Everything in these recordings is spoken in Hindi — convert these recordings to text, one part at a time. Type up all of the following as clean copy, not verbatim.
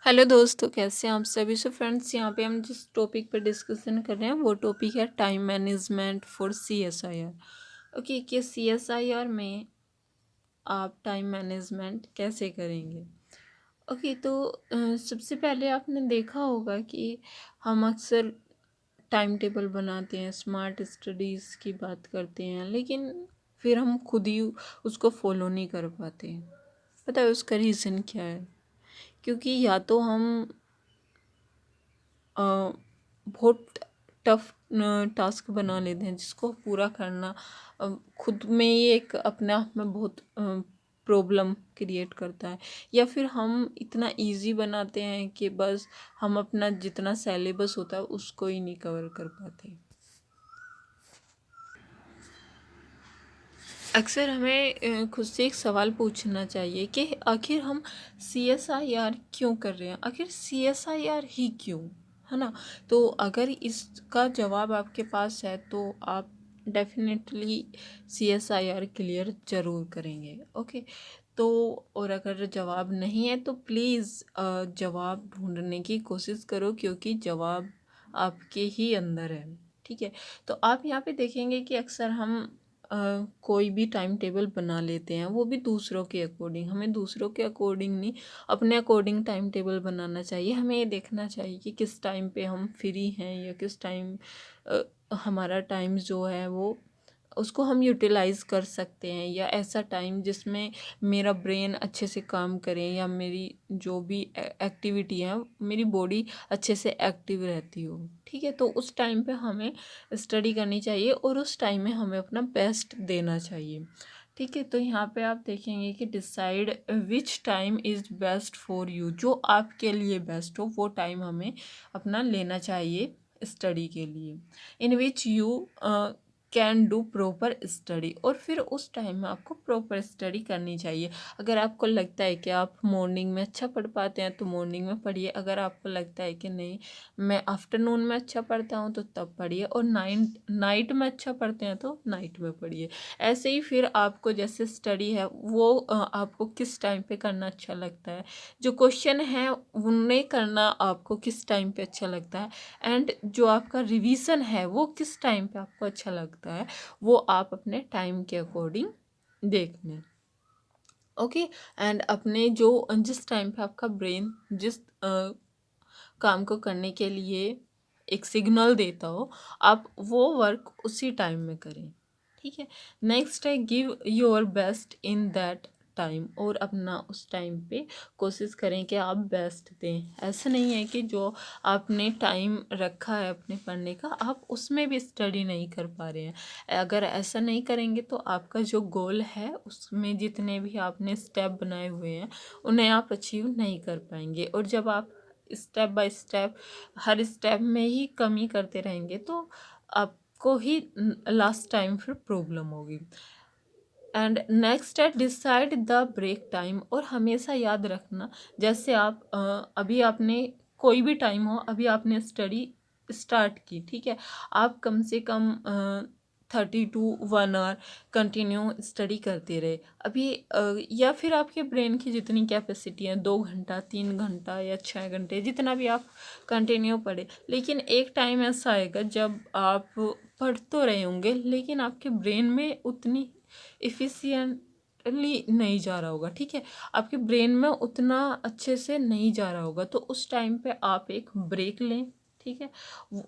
हेलो दोस्तों, कैसे हैं आप सभी। सो फ्रेंड्स, यहाँ पे हम जिस टॉपिक पर डिस्कशन कर रहे हैं वो टॉपिक है time management for CSIR। Okay, कि CSIR में आप टाइम मैनेजमेंट कैसे करेंगे। ओके, तो सबसे पहले आपने देखा होगा कि हम अक्सर टाइम टेबल बनाते हैं, स्मार्ट स्टडीज़ की बात करते हैं, लेकिन फिर हम खुद ही उसको फॉलो नहीं कर पाते हैं। पता है उसका रीज़न क्या है? क्योंकि या तो हम बहुत टफ टास्क बना लेते हैं जिसको पूरा करना खुद में ही एक अपने आप में बहुत प्रॉब्लम क्रिएट करता है, या फिर हम इतना इजी बनाते हैं कि बस हम अपना जितना सिलेबस होता है उसको ही नहीं कवर कर पाते। अक्सर हमें खुद से एक सवाल पूछना चाहिए कि आखिर हम CSIR क्यों कर रहे हैं, आखिर CSIR ही क्यों, है ना। तो अगर इसका जवाब आपके पास है तो आप डेफिनेटली CSIR क्लियर ज़रूर करेंगे। ओके, तो और अगर जवाब नहीं है तो प्लीज़ जवाब ढूंढने की कोशिश करो, क्योंकि जवाब आपके ही अंदर है। ठीक है, तो आप यहाँ पे देखेंगे कि अक्सर हम कोई भी टाइम टेबल बना लेते हैं, वो भी दूसरों के अकॉर्डिंग। हमें दूसरों के अकॉर्डिंग नहीं, अपने अकॉर्डिंग टाइम टेबल बनाना चाहिए। हमें ये देखना चाहिए कि किस टाइम पे हम फ्री हैं, या किस टाइम हमारा टाइम जो है वो उसको हम यूटिलाइज़ कर सकते हैं, या ऐसा टाइम जिसमें मेरा ब्रेन अच्छे से काम करे, या मेरी जो भी एक्टिविटी है, मेरी बॉडी अच्छे से एक्टिव रहती हो। ठीक है, तो उस टाइम पे हमें स्टडी करनी चाहिए और उस टाइम में हमें अपना बेस्ट देना चाहिए। ठीक है, तो यहाँ पे आप देखेंगे कि decide which time is best for you, जो आपके लिए बेस्ट हो वो टाइम हमें अपना लेना चाहिए स्टडी के लिए। In which you can do proper study, और फिर उस टाइम में आपको प्रॉपर स्टडी करनी चाहिए। अगर आपको लगता है कि आप मॉर्निंग में अच्छा पढ़ पाते हैं तो मॉर्निंग में पढ़िए, अगर आपको लगता है कि नहीं मैं आफ्टरनून में अच्छा पढ़ता हूँ तो तब पढ़िए, और नाइट में अच्छा पढ़ते हैं तो नाइट में पढ़िए। ऐसे ही फिर आपको जैसे स्टडी है वो आपको किस टाइम पे करना अच्छा लगता है, जो क्वेश्चन है उन्हें करना आपको किस टाइम पे अच्छा लगता है, एंड जो आपका रिवीजन है वो किस टाइम पे आपको अच्छा लगता है, वो आप अपने टाइम के अकॉर्डिंग देख लें। ओके, एंड अपने जो जिस टाइम पे आपका ब्रेन जिस काम को करने के लिए एक सिग्नल देता हो, आप वो वर्क उसी टाइम में करें। ठीक है, नेक्स्ट है give your best in that time, और अपना उस टाइम पे कोशिश करें कि आप बेस्ट दें। ऐसा नहीं है कि जो आपने टाइम रखा है अपने पढ़ने का आप उसमें भी स्टडी नहीं कर पा रहे हैं। अगर ऐसा नहीं करेंगे तो आपका जो गोल है उसमें जितने भी आपने स्टेप बनाए हुए हैं उन्हें आप अचीव नहीं कर पाएंगे, और जब आप step by step her step में ही कमी करते रहेंगे तो आपको ही लास्ट टाइम फिर प्रॉब्लम होगी। एंड नेक्स्ट है डिसाइड द ब्रेक टाइम, और हमेशा याद रखना जैसे आप अभी आपने कोई भी टाइम हो, अभी आपने स्टडी स्टार्ट की, ठीक है, आप कम से कम 30 to 1 आवर कंटिन्यू स्टडी करते रहे। अभी या फिर आपके ब्रेन की जितनी कैपेसिटी है 2 घंटा 3 घंटा या 6 घंटे जितना भी आप कंटिन्यू पढ़े, लेकिन एक टाइम ऐसा आएगा जब आप पढ़ तो रहे होंगे लेकिन आपके ब्रेन में उतनी इफ़िशियंटली नहीं जा रहा होगा। ठीक है, आपके ब्रेन में उतना अच्छे से नहीं जा रहा होगा, तो उस टाइम पे आप एक ब्रेक लें। ठीक है,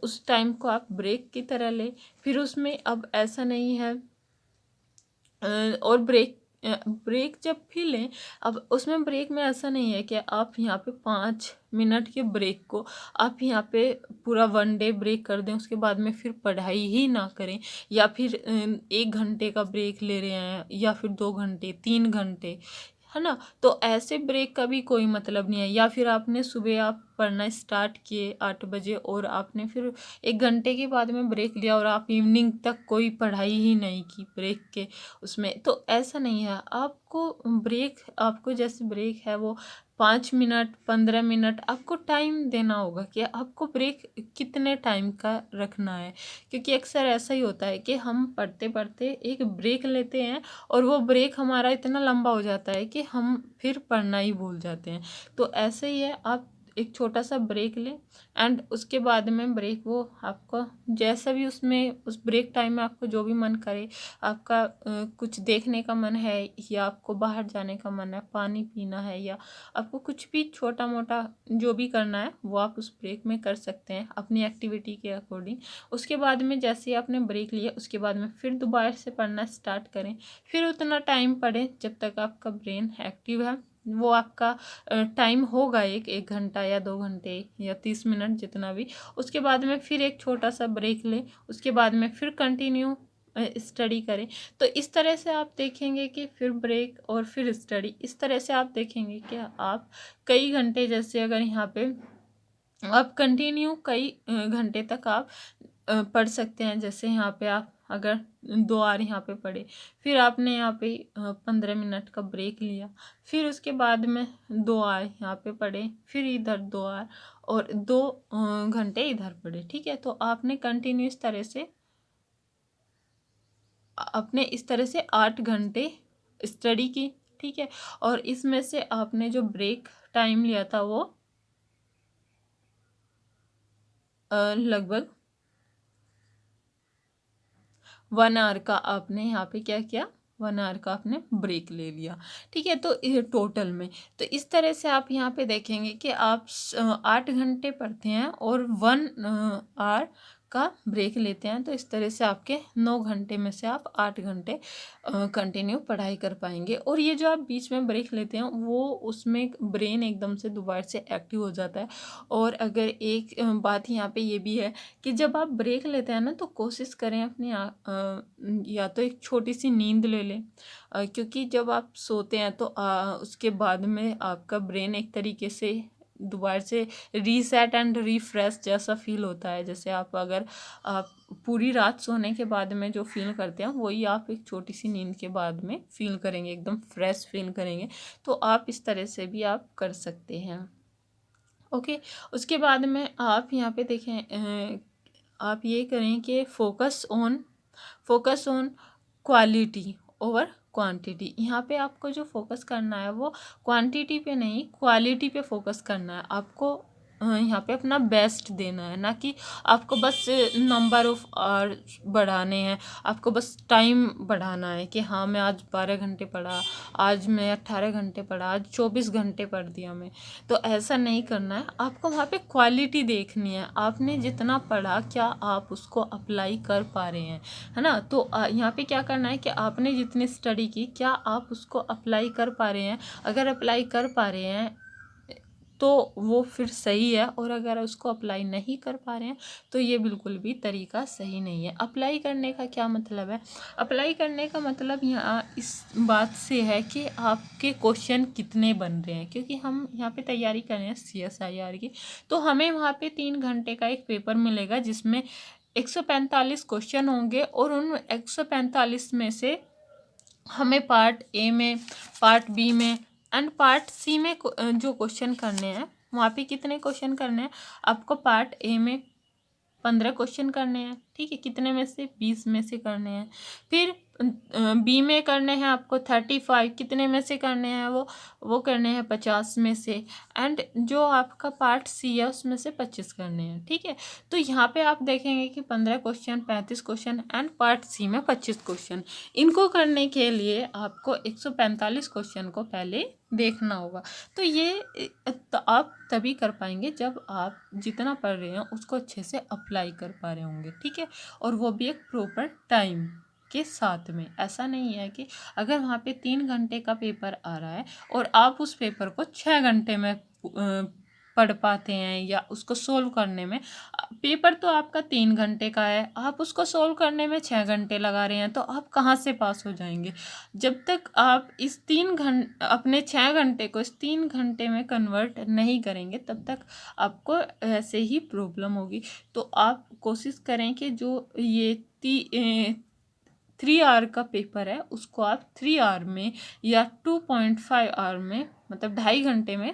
उस टाइम को आप ब्रेक की तरह लें। फिर उसमें अब ऐसा नहीं है और ब्रेक जब भी लें, अब उसमें ब्रेक में ऐसा नहीं है कि आप यहाँ पे 5 मिनट के ब्रेक को आप यहाँ पे पूरा 1 डे ब्रेक कर दें, उसके बाद में फिर पढ़ाई ही ना करें, या फिर 1 घंटे का ब्रेक ले रहे हैं, या फिर 2 घंटे 3 घंटे, है ना। तो ऐसे ब्रेक का भी कोई मतलब नहीं है। या फिर आपने सुबह आप पढ़ना स्टार्ट किए 8 बजे और आपने फिर 1 घंटे के बाद में ब्रेक लिया और आप इवनिंग तक कोई पढ़ाई ही नहीं की ब्रेक के उसमें, तो ऐसा नहीं है। आपको ब्रेक, आपको जैसे ब्रेक है वो 5 मिनट 15 मिनट आपको टाइम देना होगा कि आपको ब्रेक कितने टाइम का रखना है, क्योंकि अक्सर ऐसा ही होता है कि हम पढ़ते पढ़ते एक ब्रेक लेते हैं और वो ब्रेक हमारा इतना लंबा हो जाता है कि हम फिर पढ़ना ही भूल जाते हैं। तो ऐसे ही है, आप एक छोटा सा ब्रेक लें एंड उसके बाद में ब्रेक वो आपको जैसा भी उसमें उस ब्रेक टाइम में आपको जो भी मन करे, आपका कुछ देखने का मन है या आपको बाहर जाने का मन है, पानी पीना है या आपको कुछ भी छोटा मोटा जो भी करना है वो आप उस ब्रेक में कर सकते हैं अपनी एक्टिविटी के अकॉर्डिंग। उसके बाद में जैसे ही आपने ब्रेक लिया उसके बाद में फिर दोबारा से पढ़ना स्टार्ट करें, फिर उतना टाइम पढ़ें जब तक आपका ब्रेन एक्टिव है। वो आपका टाइम होगा एक घंटा या 2 घंटे या 30 मिनट जितना भी। उसके बाद में फिर एक छोटा सा ब्रेक लें, उसके बाद में फिर कंटिन्यू स्टडी करें। तो इस तरह से आप देखेंगे कि फिर ब्रेक और फिर स्टडी, इस तरह से आप देखेंगे कि आप कई घंटे, जैसे अगर यहाँ पे आप कंटिन्यू कई घंटे तक आप पढ़ सकते हैं। जैसे यहाँ पे आप अगर 2 आवर यहाँ पे पढ़े, फिर आपने यहाँ पे 15 मिनट का ब्रेक लिया, फिर उसके बाद में 2 आवर यहाँ पे पढ़े, फिर इधर 2 आवर और 2 घंटे इधर पढ़े। ठीक है, तो आपने कंटिन्यू इस तरह से अपने इस तरह से 8 घंटे स्टडी की। ठीक है, और इसमें से आपने जो ब्रेक टाइम लिया था वो लगभग 1 आवर का आपने यहाँ पे क्या किया, 1 आवर का आपने ब्रेक ले लिया। ठीक है, तो टोटल में तो इस तरह से आप यहाँ पे देखेंगे कि आप 8 घंटे पढ़ते हैं और 1 आवर का ब्रेक लेते हैं। तो इस तरह से आपके 9 घंटे में से आप 8 घंटे कंटिन्यू पढ़ाई कर पाएंगे। और ये जो आप बीच में ब्रेक लेते हैं वो उसमें ब्रेन एकदम से दोबारा से एक्टिव हो जाता है। और अगर एक बात यहाँ पे ये भी है कि जब आप ब्रेक लेते हैं ना तो कोशिश करें अपनी या तो एक छोटी सी नींद ले लें, क्योंकि जब आप सोते हैं तो उसके बाद में आपका ब्रेन एक तरीके से दोबारा से रीसेट एंड रिफ्रेश जैसा फील होता है। जैसे अगर आप पूरी रात सोने के बाद में जो फील करते हैं वही आप एक छोटी सी नींद के बाद में फील करेंगे, एकदम फ्रेश फील करेंगे। तो आप इस तरह से भी आप कर सकते हैं। ओके, उसके बाद में आप यहाँ पे देखें, आप ये करें कि focus on quality over quantity. यहाँ पे आपको जो फोकस करना है वो क्वांटिटी पे नहीं, क्वालिटी पे फोकस करना है। आपको यहाँ पे अपना बेस्ट देना है, ना कि आपको बस नंबर ऑफ आवर बढ़ाने हैं, आपको बस टाइम बढ़ाना है कि हाँ मैं आज 12 घंटे पढ़ा, आज मैं 18 घंटे पढ़ा, आज 24 घंटे पढ़ दिया मैं। तो ऐसा नहीं करना है, आपको वहाँ पे क्वालिटी देखनी है। आपने जितना पढ़ा क्या आप उसको अप्लाई कर पा रहे हैं, है ना। तो यहाँ पे क्या करना है कि आपने जितनी स्टडी की क्या आप उसको अप्लाई कर पा रहे हैं। अगर अप्लाई कर पा रहे हैं तो वो फिर सही है, और अगर उसको अप्लाई नहीं कर पा रहे हैं तो ये बिल्कुल भी तरीका सही नहीं है। अप्लाई करने का क्या मतलब है, अप्लाई करने का मतलब यहाँ इस बात से है कि आपके क्वेश्चन कितने बन रहे हैं। क्योंकि हम यहाँ पे तैयारी कर रहे हैं CSIR की, तो हमें वहाँ पे 3 घंटे का एक पेपर मिलेगा जिसमें 145 क्वेश्चन होंगे, और उन 145 में से हमें पार्ट ए में, पार्ट बी में एंड पार्ट सी में जो क्वेश्चन करने हैं, वहाँ पे कितने क्वेश्चन करने हैं आपको। पार्ट ए में 15 क्वेश्चन करने हैं, ठीक है, कितने में से 20 में से करने हैं। फिर बी में करने हैं आपको 35, कितने में से करने हैं वो करने हैं 50 में से। एंड जो आपका पार्ट सी है उसमें से 25 करने हैं, ठीक है। तो यहाँ पे आप देखेंगे कि 15 question, 35 question and part C में 25 क्वेश्चन। इनको करने के लिए आपको 145 क्वेश्चन को पहले देखना होगा। तो ये तो आप तभी कर पाएंगे जब आप जितना पढ़ रहे हैं उसको अच्छे से अप्लाई कर पा रहे होंगे, ठीक है। और वो भी एक प्रॉपर टाइम के साथ में। ऐसा नहीं है कि अगर वहाँ पे 3 घंटे का पेपर आ रहा है और आप उस पेपर को 6 घंटे में पढ़ पाते हैं या उसको सोल्व करने में, पेपर तो आपका 3 घंटे का है, आप उसको सोल्व करने में 6 घंटे लगा रहे हैं, तो आप कहाँ से पास हो जाएंगे। जब तक आप इस 3 घंटे अपने 6 घंटे को इस 3 घंटे में कन्वर्ट नहीं करेंगे तब तक आपको ऐसे ही प्रॉब्लम होगी। तो आप कोशिश करें कि जो ये 3 आवर का पेपर है उसको आप 3 आवर में या 2.5 आवर में, मतलब 2.5 घंटे में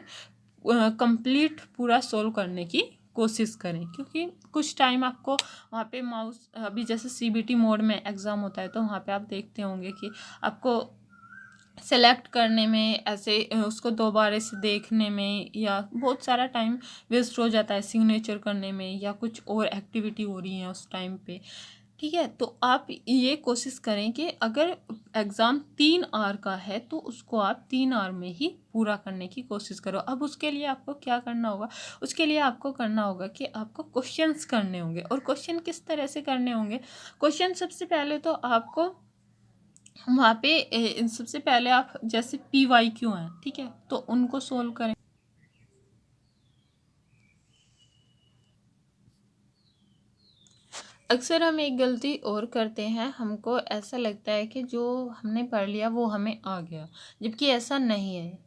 कंप्लीट पूरा सोल्व करने की कोशिश करें। क्योंकि कुछ टाइम आपको वहाँ पे माउस, अभी जैसे CBT मोड में एग्ज़ाम होता है तो वहाँ पे आप देखते होंगे कि आपको सेलेक्ट करने में, ऐसे उसको दोबारा से देखने में, या बहुत सारा टाइम वेस्ट हो जाता है सिग्नेचर करने में, या कुछ और एक्टिविटी हो रही है उस टाइम पे। ठीक है, तो आप ये कोशिश करें कि अगर एग्ज़ाम 3 आवर का है तो उसको आप 3 आवर में ही पूरा करने की कोशिश करो। अब उसके लिए आपको क्या करना होगा, उसके लिए आपको करना होगा कि आपको क्वेश्चंस करने होंगे। और क्वेश्चन किस तरह से करने होंगे, क्वेश्चन सबसे पहले तो आपको वहाँ पे सबसे पहले आप जैसे PYQ हैं, ठीक है, तो उनको सोल्व करें। अक्सर हम एक गलती और करते हैं, हमको ऐसा लगता है कि जो हमने पढ़ लिया वो हमें आ गया, जबकि ऐसा नहीं है।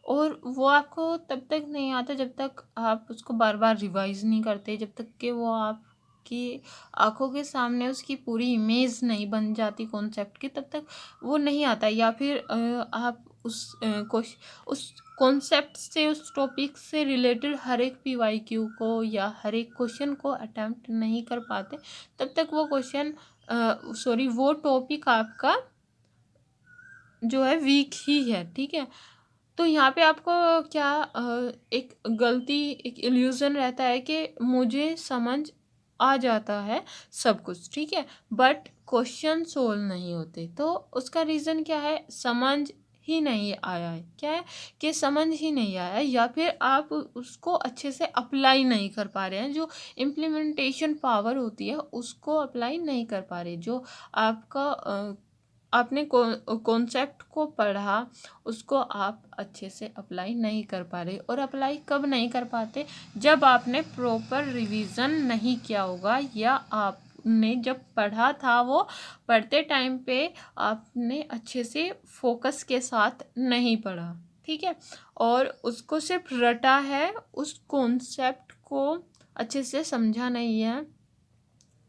और वो आपको तब तक नहीं आता जब तक आप उसको बार बार रिवाइज नहीं करते, जब तक कि वो आपकी आंखों के सामने उसकी पूरी इमेज नहीं बन जाती कॉन्सेप्ट की, तब तक वो नहीं आता। या फिर आप उस कॉन्सेप्ट से, उस टॉपिक से रिलेटेड हर एक PYQ को या हर एक क्वेश्चन को अटेम्प्ट नहीं कर पाते, तब तक वो क्वेश्चन वो टॉपिक आपका जो है वीक ही है। ठीक है, तो यहाँ पे आपको क्या एक गलती, एक इल्यूज़न रहता है कि मुझे समझ आ जाता है सब कुछ, ठीक है, बट क्वेश्चन सोल्व नहीं होते। तो उसका रीज़न क्या है, समझ ही नहीं आया है। क्या है कि समझ ही नहीं आया है, या फिर आप उसको अच्छे से अप्लाई नहीं कर पा रहे हैं। जो इम्प्लीमेंटेशन पावर होती है उसको अप्लाई नहीं कर पा रहे। जो आपका आपने कॉन्सेप्ट को पढ़ा, उसको आप अच्छे से अप्लाई नहीं कर पा रहे। और अप्लाई कब नहीं कर पाते, जब आपने प्रॉपर रिवीजन नहीं किया होगा, या आपने जब पढ़ा था वो पढ़ते टाइम पे आपने अच्छे से फोकस के साथ नहीं पढ़ा। ठीक है, और उसको सिर्फ रटा है, उस कॉन्सेप्ट को अच्छे से समझा नहीं है।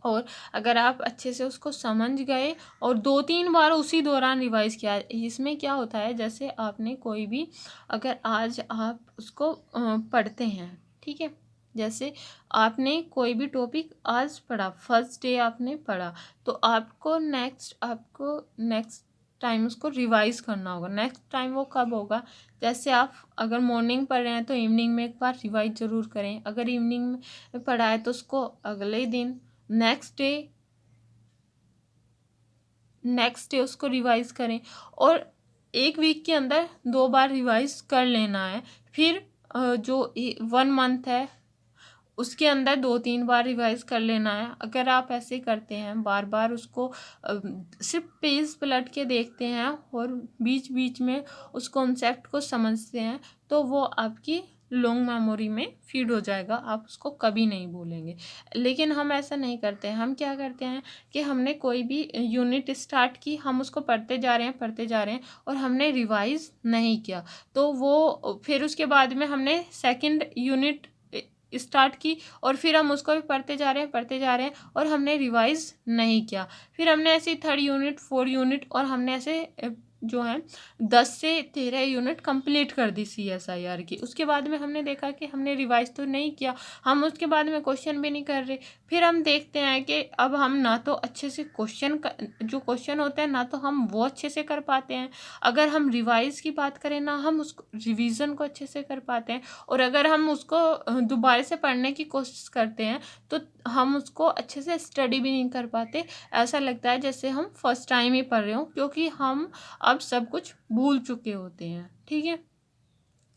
और अगर आप अच्छे से उसको समझ गए और 2-3 बार उसी दौरान रिवाइज किया, इसमें क्या होता है, जैसे आपने कोई भी, अगर आज आप उसको पढ़ते हैं, ठीक है, जैसे आपने कोई भी टॉपिक आज पढ़ा, फर्स्ट डे आपने पढ़ा, तो आपको नेक्स्ट टाइम उसको रिवाइज करना होगा। नेक्स्ट टाइम वो कब होगा, जैसे आप अगर मॉर्निंग पढ़ रहे हैं तो इवनिंग में एक बार रिवाइज ज़रूर करें। अगर इवनिंग में पढ़ा है तो उसको अगले दिन, नेक्स्ट डे उसको रिवाइज करें। और एक वीक के अंदर 2 बार रिवाइज कर लेना है। फिर जो 1 मंथ है उसके अंदर 2-3 बार रिवाइज कर लेना है। अगर आप ऐसे करते हैं, बार बार उसको सिर्फ पेज पलट के देखते हैं और बीच बीच में उस कॉन्सेप्ट को समझते हैं, तो वो आपकी लॉन्ग मेमोरी में फीड हो जाएगा, आप उसको कभी नहीं भूलेंगे। लेकिन हम ऐसा नहीं करते हैं। हम क्या करते हैं कि हमने कोई भी यूनिट स्टार्ट की, हम उसको पढ़ते जा रहे हैं और हमने रिवाइज नहीं किया, तो वो फिर उसके बाद में हमने सेकंड यूनिट स्टार्ट की और फिर हम उसको भी पढ़ते जा रहे हैं और हमने रिवाइज नहीं किया। फिर हमने ऐसे 3rd यूनिट, 4th यूनिट, और हमने ऐसे जो है 10 से 13 यूनिट कंप्लीट कर दी CSIR की। उसके बाद में हमने देखा कि हमने रिवाइज तो नहीं किया, हम उसके बाद में क्वेश्चन भी नहीं कर रहे। फिर हम देखते हैं कि अब हम ना तो अच्छे से जो क्वेश्चन होते हैं ना तो हम वो अच्छे से कर पाते हैं। अगर हम रिवाइज की बात करें, ना हम उसको रिवीजन को अच्छे से कर पाते हैं। और अगर हम उसको दोबारा से पढ़ने की कोशिश करते हैं तो हम उसको अच्छे से स्टडी भी नहीं कर पाते। ऐसा लगता है जैसे हम फर्स्ट टाइम ही पढ़ रहे हो, क्योंकि हम अब सब कुछ भूल चुके होते हैं। ठीक है,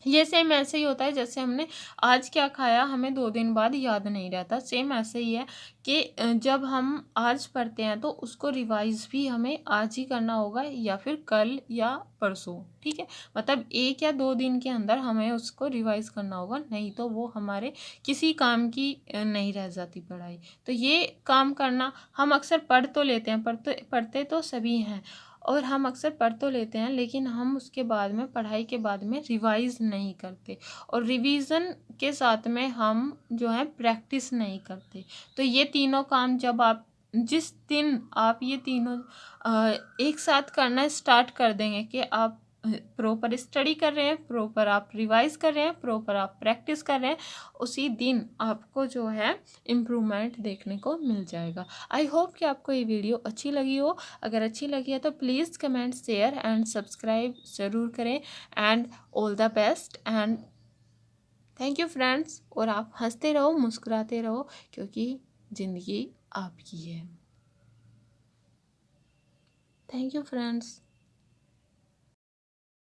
ये सेम ऐसे ही होता है जैसे हमने आज क्या खाया हमें 2 दिन बाद याद नहीं रहता। सेम ऐसे ही है कि जब हम आज पढ़ते हैं तो उसको रिवाइज भी हमें आज ही करना होगा, या फिर कल या परसों। ठीक है, मतलब 1 या 2 दिन के अंदर हमें उसको रिवाइज करना होगा, नहीं तो वो हमारे किसी काम की नहीं रह जाती पढ़ाई। तो ये काम करना, हम अक्सर पढ़ तो लेते हैं, पढ़ते तो सभी हैं, और हम अक्सर पढ़ तो लेते हैं, लेकिन हम उसके बाद में, पढ़ाई के बाद में रिवाइज नहीं करते। और रिवीजन के साथ में हम जो है प्रैक्टिस नहीं करते। तो ये तीनों काम जब आप, जिस दिन आप ये तीनों एक साथ करना स्टार्ट कर देंगे कि आप प्रॉपर स्टडी कर रहे हैं, प्रॉपर आप रिवाइज कर रहे हैं, प्रॉपर आप प्रैक्टिस कर रहे हैं, उसी दिन आपको जो है इम्प्रूवमेंट देखने को मिल जाएगा। आई होप कि आपको ये वीडियो अच्छी लगी हो। अगर अच्छी लगी है तो please comment, share and subscribe ज़रूर करें। And all the best and thank you friends. और आप हंसते रहो, मुस्कुराते रहो, क्योंकि ज़िंदगी आपकी है। Thank you friends.